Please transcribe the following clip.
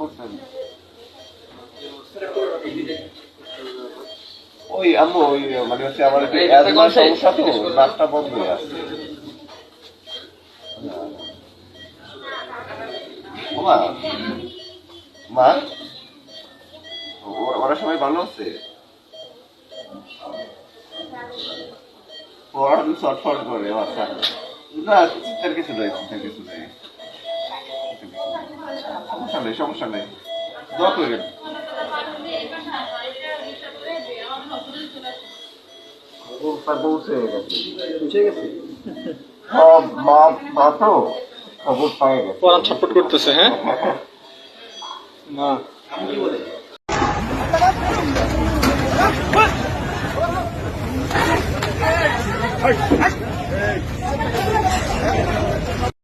করছেন? ওই আম্মু ওই মানে হচ্ছে আমার অ্যাজমার সমস্যা তো, নাকটা বন্ধ হয়ে আসছে। মা মা ওরা সবাই ভালো আছে? ওরা তো শর্টফট করে। আচ্ছা না, চিন্তার কিছু নেই, চিন্তার কিছু নেই, সমস্যা নেই, সমস্যা নেই, দোয়া করেন। পৌঁছে গেছে মা তো খবর পাই গেছে, পরাণ ছটফট করতেছে। হ্যাঁ মা Hey!